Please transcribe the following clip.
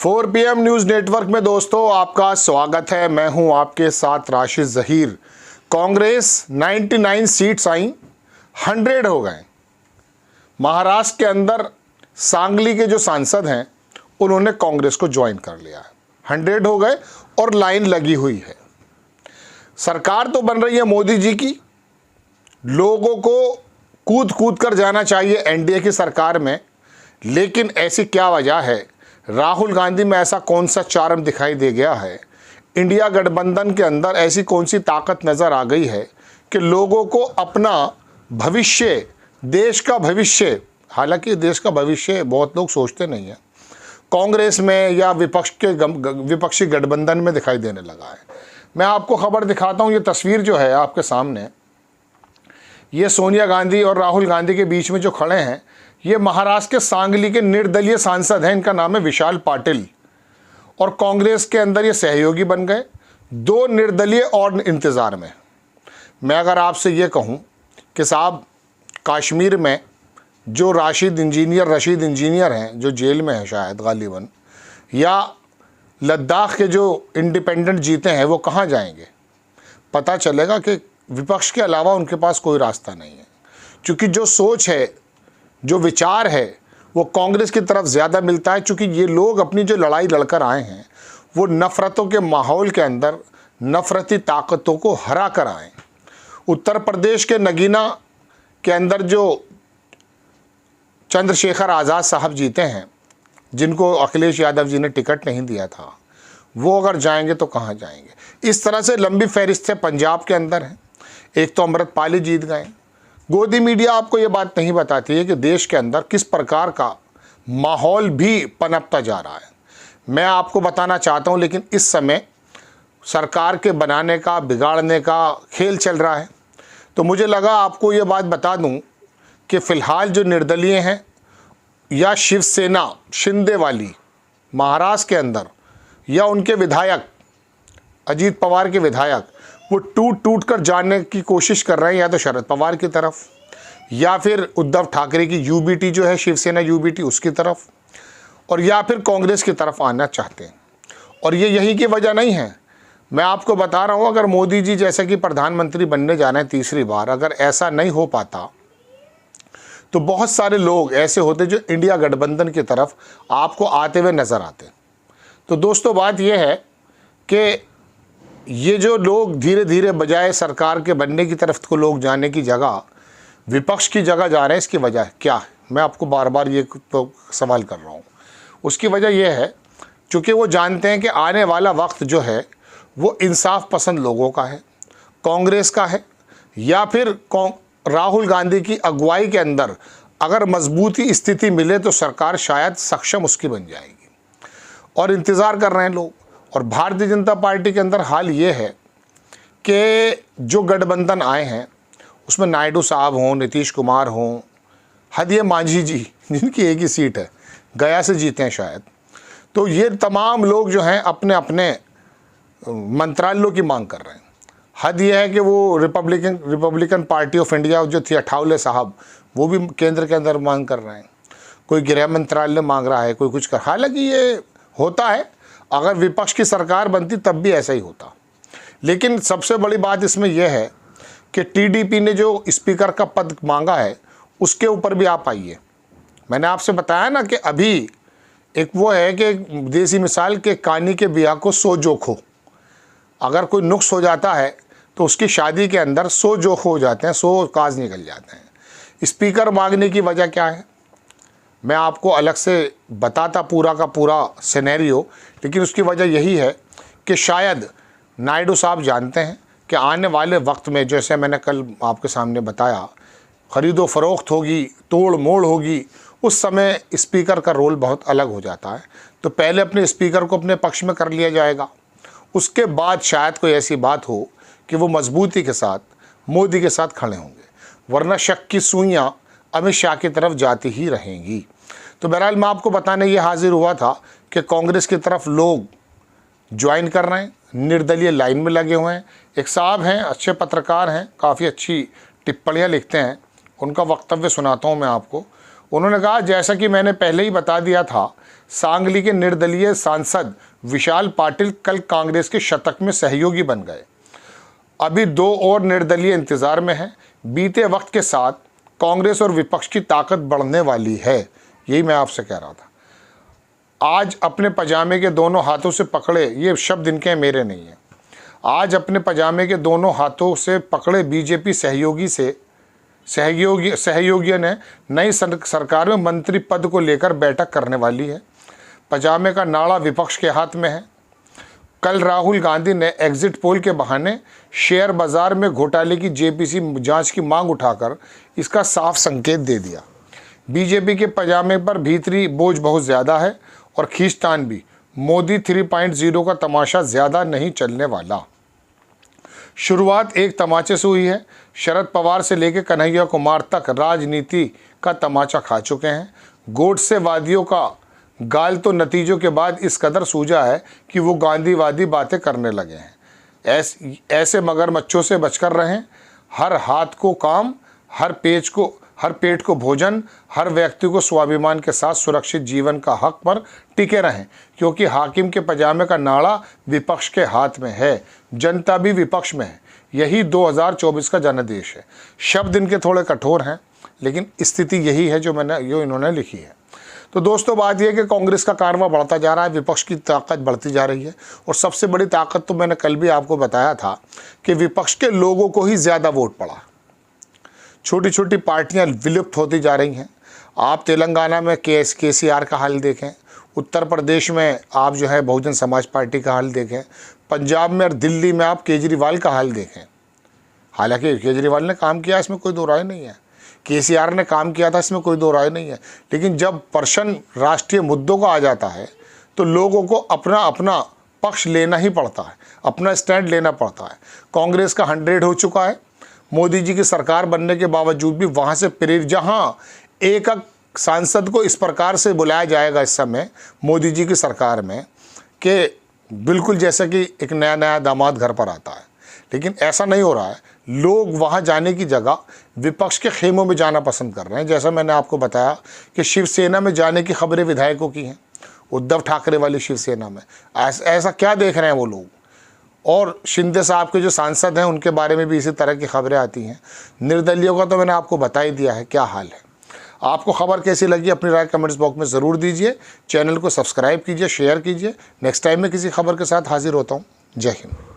4 PM news network में दोस्तों आपका स्वागत है। मैं हूं आपके साथ राशिद ज़हीर। कांग्रेस 99 सीट्स आई, 100 हो गए। महाराष्ट्र के अंदर सांगली के जो सांसद हैं उन्होंने कांग्रेस को ज्वाइन कर लिया है। 100 हो गए और लाइन लगी हुई है। सरकार तो बन रही है मोदी जी की। लोगों को कूद कूद कर जाना चाहिए एनडीए की सरकार में, लेकिन ऐसी क्या वजह है? राहुल गांधी में ऐसा कौन सा चार्म दिखाई दे गया है? इंडिया गठबंधन के अंदर ऐसी कौन सी ताकत नज़र आ गई है कि लोगों को अपना भविष्य, देश का भविष्य, हालांकि देश का भविष्य बहुत लोग सोचते नहीं हैं, कांग्रेस में या विपक्षी गठबंधन में दिखाई देने लगा है। मैं आपको खबर दिखाता हूँ। ये तस्वीर जो है आपके सामने, ये सोनिया गांधी और राहुल गांधी के बीच में जो खड़े हैं, ये महाराष्ट्र के सांगली के निर्दलीय सांसद हैं। इनका नाम है विशाल पाटिल और कांग्रेस के अंदर ये सहयोगी बन गए। 2 निर्दलीय और इंतज़ार में। मैं अगर आपसे ये कहूँ कि साहब, कश्मीर में जो रशीद इंजीनियर हैं, जो जेल में हैं शायद गालिबन, या लद्दाख के जो इंडिपेंडेंट जीते हैं, वो कहाँ जाएंगे? पता चलेगा कि विपक्ष के अलावा उनके पास कोई रास्ता नहीं है। क्योंकि जो सोच है, जो विचार है, वो कांग्रेस की तरफ ज़्यादा मिलता है। क्योंकि ये लोग अपनी जो लड़ाई लड़कर आए हैं वो नफ़रतों के माहौल के अंदर नफ़रती ताकतों को हरा कर आए। उत्तर प्रदेश के नगीना के अंदर जो चंद्रशेखर आज़ाद साहब जीते हैं, जिनको अखिलेश यादव जी ने टिकट नहीं दिया था, वो अगर जाएंगे तो कहाँ जाएंगे? इस तरह से लंबी फहरिस्त है। पंजाब के अंदर है, एक तो अमृतपाली जीत गए। गोदी मीडिया आपको ये बात नहीं बताती है कि देश के अंदर किस प्रकार का माहौल भी पनपता जा रहा है। मैं आपको बताना चाहता हूँ, लेकिन इस समय सरकार के बनाने का, बिगाड़ने का खेल चल रहा है। तो मुझे लगा आपको ये बात बता दूँ कि फ़िलहाल जो निर्दलीय हैं या शिवसेना शिंदे वाली महाराष्ट्र के अंदर, या उनके विधायक अजीत पवार के विधायक, वो टूट कर जाने की कोशिश कर रहे हैं, या तो शरद पवार की तरफ, या फिर उद्धव ठाकरे की यूबीटी जो है, शिवसेना यूबीटी, उसकी तरफ, और या फिर कांग्रेस की तरफ आना चाहते हैं। और ये यही की वजह नहीं है। मैं आपको बता रहा हूँ, अगर मोदी जी जैसे कि प्रधानमंत्री बनने जाना है तीसरी बार, अगर ऐसा नहीं हो पाता तो बहुत सारे लोग ऐसे होते जो इंडिया गठबंधन की तरफ आपको आते हुए नज़र आते। तो दोस्तों, बात यह है कि ये जो लोग धीरे धीरे बजाय सरकार के बनने की तरफ को लोग जाने की जगह विपक्ष की जगह जा रहे हैं, इसकी वजह क्या है? मैं आपको बार बार ये तो सवाल कर रहा हूँ। उसकी वजह यह है क्योंकि वो जानते हैं कि आने वाला वक्त जो है वो इंसाफ पसंद लोगों का है, कांग्रेस का है, या फिर राहुल गांधी की अगुवाई के अंदर अगर मजबूती स्थिति मिले तो सरकार शायद सक्षम उसकी बन जाएगी। और इंतज़ार कर रहे हैं लोग। और भारतीय जनता पार्टी के अंदर हाल ये है कि जो गठबंधन आए हैं उसमें नायडू साहब हों, नीतीश कुमार हों, हदिये मांझी जी, जिनकी एक ही सीट है, गया से जीते हैं शायद, तो ये तमाम लोग जो हैं अपने अपने मंत्रालयों की मांग कर रहे हैं। हद ये है कि वो रिपब्लिकन पार्टी ऑफ इंडिया जो थी, अठावले साहब, वो भी केंद्र के अंदर मांग कर रहे हैं। कोई गृह मंत्रालय मांग रहा है, कोई कुछ कर। हालांकि ये होता है, अगर विपक्ष की सरकार बनती तब भी ऐसा ही होता। लेकिन सबसे बड़ी बात इसमें यह है कि टीडीपी ने जो स्पीकर का पद मांगा है उसके ऊपर भी आप आइए। मैंने आपसे बताया ना कि अभी एक वो है कि देसी मिसाल के कानी के बिया को 100 जोख हो। अगर कोई नुक्स हो जाता है तो उसकी शादी के अंदर 100 जोख हो जाते हैं, 100 काज निकल जाते हैं। स्पीकर मांगने की वजह क्या है मैं आपको अलग से बताता पूरा का पूरा सिनेरियो, लेकिन उसकी वजह यही है कि शायद नायडू साहब जानते हैं कि आने वाले वक्त में, जैसे मैंने कल आपके सामने बताया, ख़रीदो फरोख्त होगी, तोड़ मोड़ होगी, उस समय स्पीकर का रोल बहुत अलग हो जाता है। तो पहले अपने स्पीकर को अपने पक्ष में कर लिया जाएगा, उसके बाद शायद कोई ऐसी बात हो कि वो मजबूती के साथ मोदी के साथ खड़े होंगे, वरना शक की सुइयाँ अमित शाह की तरफ जाती ही रहेंगी। तो बहरहाल मैं आपको बताने ये हाजिर हुआ था कि कांग्रेस की तरफ लोग ज्वाइन कर रहे हैं, निर्दलीय लाइन में लगे हुए हैं। एक साहब हैं, अच्छे पत्रकार हैं, काफ़ी अच्छी टिप्पणियाँ लिखते हैं, उनका वक्तव्य सुनाता हूँ मैं आपको। उन्होंने कहा, जैसा कि मैंने पहले ही बता दिया था, सांगली के निर्दलीय सांसद विशाल पाटिल कल कांग्रेस के शतक में सहयोगी बन गए। अभी 2 और निर्दलीय इंतजार में हैं। बीते वक्त के साथ कांग्रेस और विपक्ष की ताकत बढ़ने वाली है। यही मैं आपसे कह रहा था। आज अपने पजामे के दोनों हाथों से पकड़े, ये शब्द इनके हैं, मेरे नहीं है। आज अपने पजामे के दोनों हाथों से पकड़े बीजेपी सहयोगियों ने नई सरकार में मंत्री पद को लेकर बैठक करने वाली है। पजामे का नाड़ा विपक्ष के हाथ में है। कल राहुल गांधी ने एग्जिट पोल के बहाने शेयर बाजार में घोटाले की जेपीसी जांच की मांग उठाकर इसका साफ संकेत दे दिया। बीजेपी के पजामे पर भीतरी बोझ बहुत ज़्यादा है और खींचतान भी। मोदी 3.0 का तमाशा ज़्यादा नहीं चलने वाला। शुरुआत एक तमाचे से हुई है। शरद पवार से लेकर कन्हैया कुमार तक राजनीति का तमाचा खा चुके हैं। गोडसेवादियों का गाल तो नतीजों के बाद इस कदर सूझा है कि वो गांधीवादी बातें करने लगे हैं। ऐसे मगरमच्छों से बचकर रहें। हर हाथ को काम, हर पेट को भोजन, हर व्यक्ति को स्वाभिमान के साथ सुरक्षित जीवन का हक पर टिके रहें, क्योंकि हाकिम के पजामे का नाड़ा विपक्ष के हाथ में है। जनता भी विपक्ष में है। यही 2024 का जनादेश है। शब्द इनके थोड़े कठोर हैं, लेकिन स्थिति यही है जो इन्होंने लिखी है। तो दोस्तों, बात यह है कि कांग्रेस का कारवां बढ़ता जा रहा है, विपक्ष की ताकत बढ़ती जा रही है। और सबसे बड़ी ताकत तो मैंने कल भी आपको बताया था कि विपक्ष के लोगों को ही ज़्यादा वोट पड़ा। छोटी छोटी पार्टियां विलुप्त होती जा रही हैं। आप तेलंगाना में केसीआर का हाल देखें, उत्तर प्रदेश में आप जो है बहुजन समाज पार्टी का हाल देखें, पंजाब में और दिल्ली में आप केजरीवाल का हाल देखें। हालांकि केजरीवाल ने काम किया, इसमें कोई दो राय नहीं है। केसीआर ने काम किया था, इसमें कोई दो राय नहीं है। लेकिन जब प्रश्न राष्ट्रीय मुद्दों का आ जाता है तो लोगों को अपना अपना पक्ष लेना ही पड़ता है, अपना स्टैंड लेना पड़ता है। कांग्रेस का 100 हो चुका है। मोदी जी की सरकार बनने के बावजूद भी वहाँ से प्रेरित, जहाँ एक सांसद को इस प्रकार से बुलाया जाएगा इस समय मोदी जी की सरकार में कि बिल्कुल जैसे कि एक नया दामाद घर पर आता है, लेकिन ऐसा नहीं हो रहा है। लोग वहाँ जाने की जगह विपक्ष के खेमों में जाना पसंद कर रहे हैं। जैसा मैंने आपको बताया कि शिवसेना में जाने की खबरें विधायकों की हैं, उद्धव ठाकरे वाली शिवसेना में। ऐसा क्या देख रहे हैं वो लोग। और शिंदे साहब के जो सांसद हैं उनके बारे में भी इसी तरह की खबरें आती हैं। निर्दलियों का तो मैंने आपको बता ही दिया है क्या हाल है। आपको खबर कैसी लगी अपनी राय कमेंट्स बॉक्स में ज़रूर दीजिए। चैनल को सब्सक्राइब कीजिए, शेयर कीजिए। नेक्स्ट टाइम मैं किसी खबर के साथ हाजिर होता हूँ। जय हिंद।